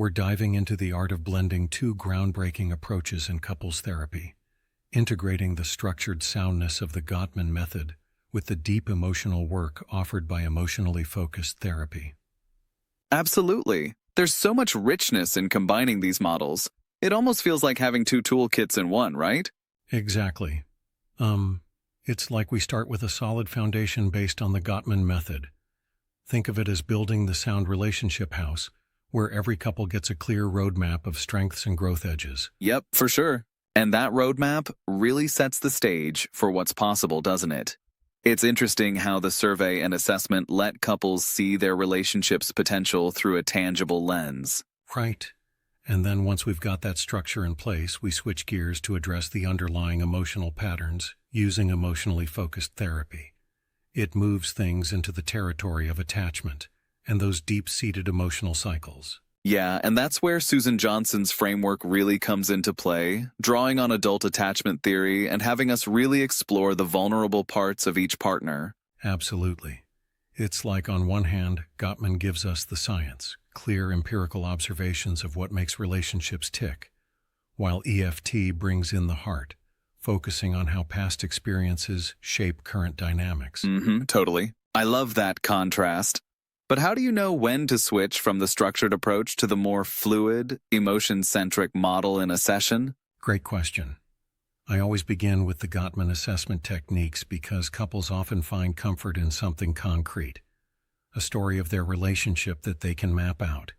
we're diving into the art of blending two groundbreaking approaches in couples therapy, integrating the structured soundness of the Gottman method with the deep emotional work offered by emotionally focused therapy. Absolutely. There's so much richness in combining these models. It almost feels like having two toolkits in one, right? Exactly. It's like we start with a solid foundation based on the Gottman method. Think of it as building the sound relationship house, where every couple gets a clear roadmap of strengths and growth edges. Yep, for sure. And that roadmap really sets the stage for what's possible, doesn't it? It's interesting how the survey and assessment let couples see their relationship's potential through a tangible lens. Right. And then once we've got that structure in place, we switch gears to address the underlying emotional patterns using emotionally focused therapy. It moves things into the territory of attachment and those deep-seated emotional cycles. Yeah, and that's where Susan Johnson's framework really comes into play, drawing on adult attachment theory and having us really explore the vulnerable parts of each partner. Absolutely. It's like on one hand, Gottman gives us the science, clear empirical observations of what makes relationships tick, while EFT brings in the heart, focusing on how past experiences shape current dynamics. Totally. I love that contrast. But how do you know when to switch from the structured approach to the more fluid, emotion-centric model in a session? Great question. I always begin with the Gottman assessment techniques because couples often find comfort in something concrete, a story of their relationship that they can map out,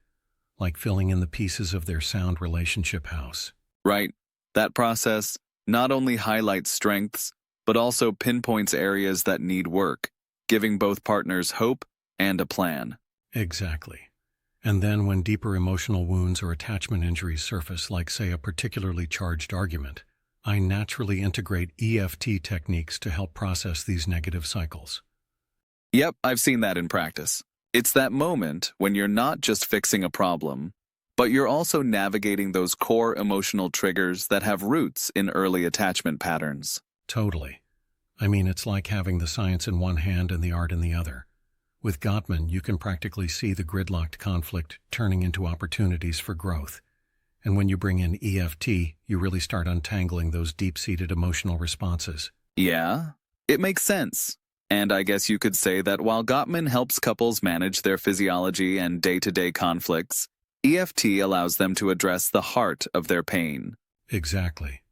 like filling in the pieces of their sound relationship house. Right. That process not only highlights strengths, but also pinpoints areas that need work, giving both partners hope and a plan. Exactly. And then when deeper emotional wounds or attachment injuries surface, like say a particularly charged argument, I naturally integrate EFT techniques to help process these negative cycles. Yep, I've seen that in practice. It's that moment when you're not just fixing a problem, but you're also navigating those core emotional triggers that have roots in early attachment patterns. Totally. I mean, it's like having the science in one hand and the art in the other. With Gottman, you can practically see the gridlocked conflict turning into opportunities for growth. And when you bring in EFT, you really start untangling those deep-seated emotional responses. Yeah, it makes sense. And I guess you could say that while Gottman helps couples manage their physiology and day-to-day conflicts, EFT allows them to address the heart of their pain. Exactly.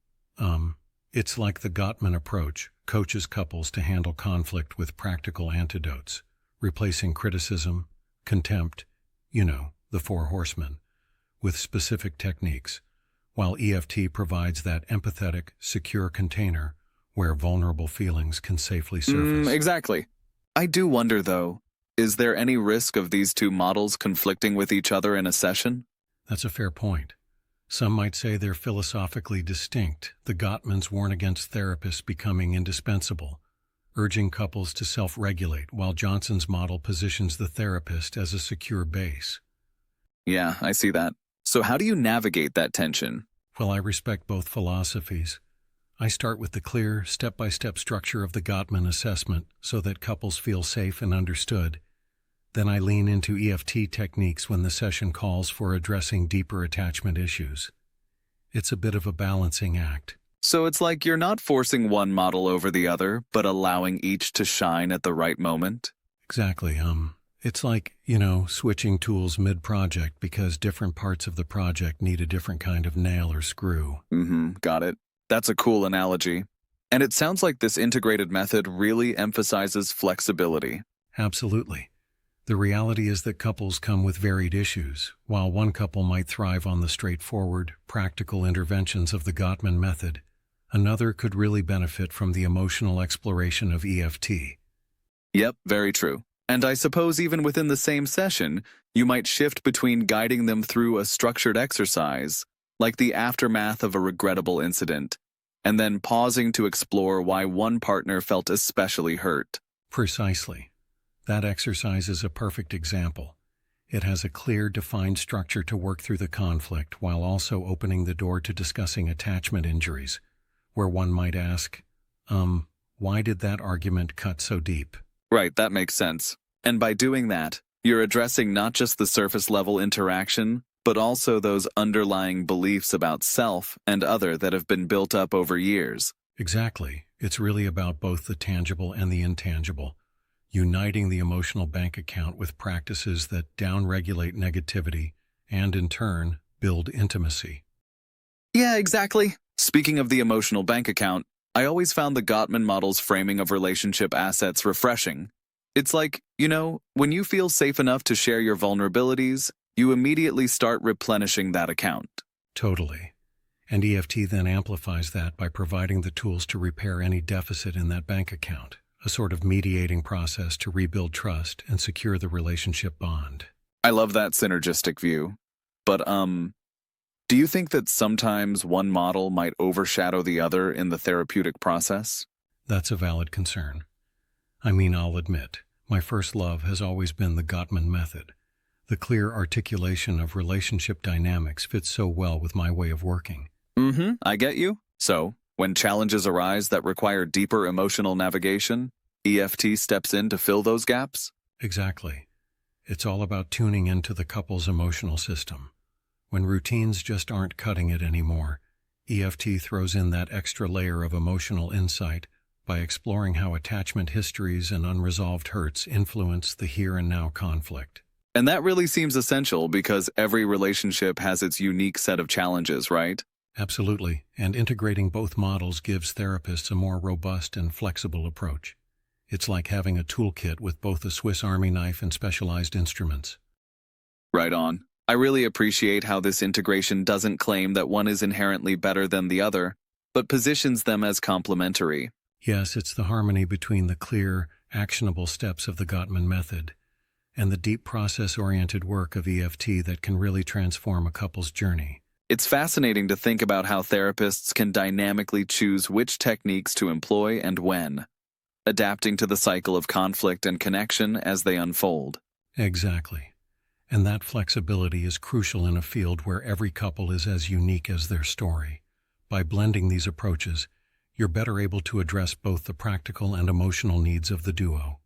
It's like the Gottman approach coaches couples to handle conflict with practical antidotes, replacing criticism, contempt, the four horsemen, with specific techniques, while EFT provides that empathetic, secure container where vulnerable feelings can safely surface. Exactly. I do wonder, though, is there any risk of these two models conflicting with each other in a session? That's a fair point. Some might say they're philosophically distinct. The Gottmans warn against therapists becoming indispensable, urging couples to self-regulate, while Johnson's model positions the therapist as a secure base. Yeah, I see that. So how do you navigate that tension? Well, I respect both philosophies. I start with the clear, step-by-step structure of the Gottman assessment so that couples feel safe and understood. Then I lean into EFT techniques when the session calls for addressing deeper attachment issues. It's a bit of a balancing act. So it's like you're not forcing one model over the other, but allowing each to shine at the right moment? Exactly. It's like, switching tools mid-project because different parts of the project need a different kind of nail or screw. Got it. That's a cool analogy. And it sounds like this integrated method really emphasizes flexibility. Absolutely. The reality is that couples come with varied issues. While one couple might thrive on the straightforward, practical interventions of the Gottman method, another could really benefit from the emotional exploration of EFT. Yep, very true. And I suppose even within the same session, you might shift between guiding them through a structured exercise, like the aftermath of a regrettable incident, and then pausing to explore why one partner felt especially hurt. Precisely. That exercise is a perfect example. It has a clear, defined structure to work through the conflict while also opening the door to discussing attachment injuries, where one might ask, why did that argument cut so deep? Right, that makes sense. And by doing that, you're addressing not just the surface-level interaction, but also those underlying beliefs about self and other that have been built up over years. Exactly. It's really about both the tangible and the intangible, uniting the emotional bank account with practices that downregulate negativity and, in turn, build intimacy. Yeah, exactly. Speaking of the emotional bank account, I always found the Gottman model's framing of relationship assets refreshing. It's like, when you feel safe enough to share your vulnerabilities, you immediately start replenishing that account. Totally. And EFT then amplifies that by providing the tools to repair any deficit in that bank account, a sort of mediating process to rebuild trust and secure the relationship bond. I love that synergistic view. But, do you think that sometimes one model might overshadow the other in the therapeutic process? That's a valid concern. I mean, I'll admit, my first love has always been the Gottman method. The clear articulation of relationship dynamics fits so well with my way of working. I get you. So, when challenges arise that require deeper emotional navigation, EFT steps in to fill those gaps? Exactly. It's all about tuning into the couple's emotional system. When routines just aren't cutting it anymore, EFT throws in that extra layer of emotional insight by exploring how attachment histories and unresolved hurts influence the here and now conflict. And that really seems essential because every relationship has its unique set of challenges, right? Absolutely, and integrating both models gives therapists a more robust and flexible approach. It's like having a toolkit with both a Swiss Army knife and specialized instruments. Right on. I really appreciate how this integration doesn't claim that one is inherently better than the other, but positions them as complementary. Yes, it's the harmony between the clear, actionable steps of the Gottman method and the deep process-oriented work of EFT that can really transform a couple's journey. It's fascinating to think about how therapists can dynamically choose which techniques to employ and when, adapting to the cycle of conflict and connection as they unfold. Exactly. And that flexibility is crucial in a field where every couple is as unique as their story. By blending these approaches, you're better able to address both the practical and emotional needs of the duo.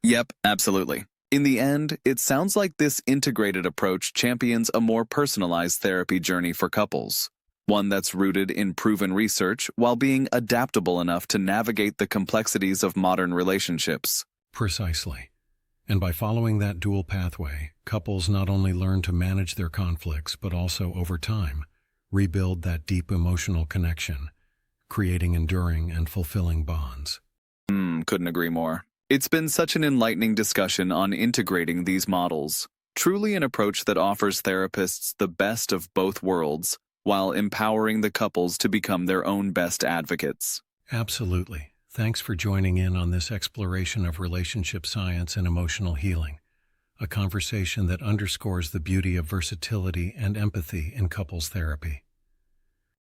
Yep, absolutely. In the end, it sounds like this integrated approach champions a more personalized therapy journey for couples, one that's rooted in proven research while being adaptable enough to navigate the complexities of modern relationships. Precisely. And by following that dual pathway, couples not only learn to manage their conflicts, but also, over time, rebuild that deep emotional connection, creating enduring and fulfilling bonds. Couldn't agree more. It's been such an enlightening discussion on integrating these models, truly an approach that offers therapists the best of both worlds while empowering the couples to become their own best advocates. Absolutely. Thanks for joining in on this exploration of relationship science and emotional healing, a conversation that underscores the beauty of versatility and empathy in couples therapy.